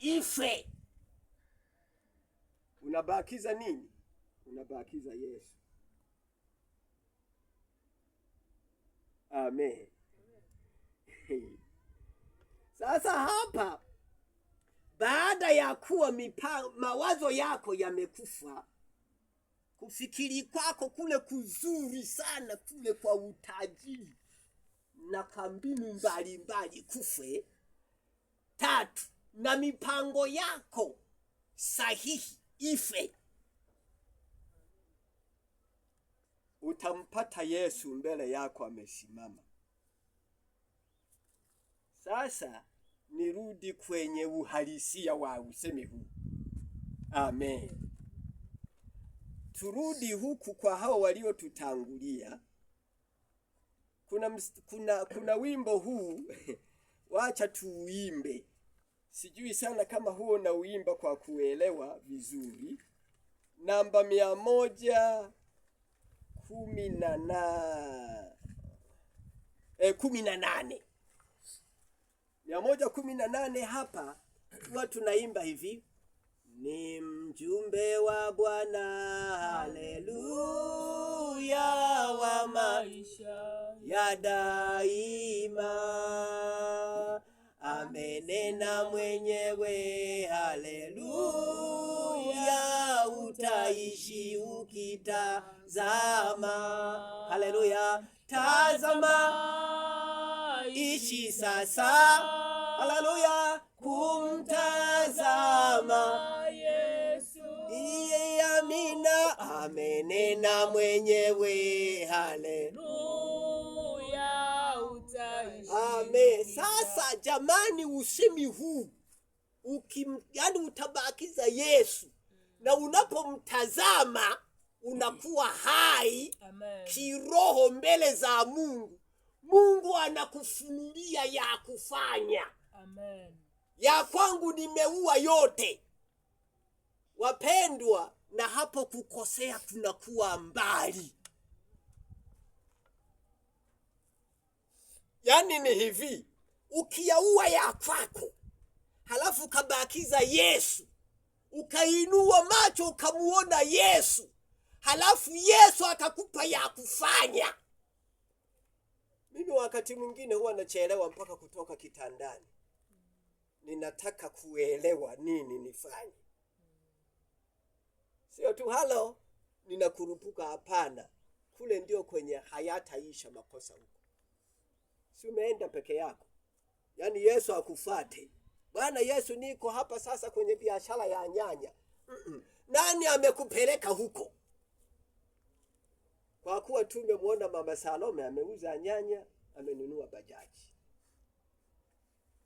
ife. Unabakiza nini? Unabakiza Yesu. Amen. Sasa hapa, baada ya kuwa mawazo yako yamekufa, kufikiri kwako kule kuzuri sana, kule kwa utajiri na kambinu mbalimbali kufe. 3, na mipango yako sahihi ife. Utampata Yesu mbele yako amesimama. Sasa nirudi kwenye uhalisia wa usemi huu. Amen. Turudi huku kwa hao waliotutangulia. Kuna wimbo huu wacha tuuimbe. Sijui sana kama huo na uimba kwa kuelewa vizuri. Namba 118. 118 hapa huwa tunaimba hivi. Ni mjumbe wa Bwana, haleluya, wa maisha ya daima. Amenena mwenyewe, haleluya, utaishi ukitazama. Haleluya, tazama, ishi sasa. Haleluya, kumtazama Yesu. Iye amina, amenena mwenyewe, haleluya, utaishi. Amen. Sasa jamani, usemi huu yani utabakiza Yesu. Na unapomtazama unakuwa hai. Amen. Kiroho mbele za Mungu. Mungu anakufunulia ya kufanya. Amen. Ya kwangu nimeua yote. Wapendwa, na hapo kukosea tunakuwa mbali. Yani ni hivi, ukiyaua ya kwako, halafu kabakiza Yesu, ukainua macho ukamuona Yesu, halafu Yesu akakupa ya kufanya. Mimi wakati mwingine huwa nachelewa mpaka kutoka kitandani. Ninataka kuelewa nini nifanye. Sio tu halo, ninakurupuka, hapana. Kule ndio kwenye hayataisha makosa huko. Si umeenda peke yako. Yani Yesu akufuate. Bwana Yesu, niko hapa sasa kwenye biashara ya nyanya. Nani amekupeleka huko? Kwa kuwa tumemuona Mama Salome ameuza nyanya, amenunua bajaji.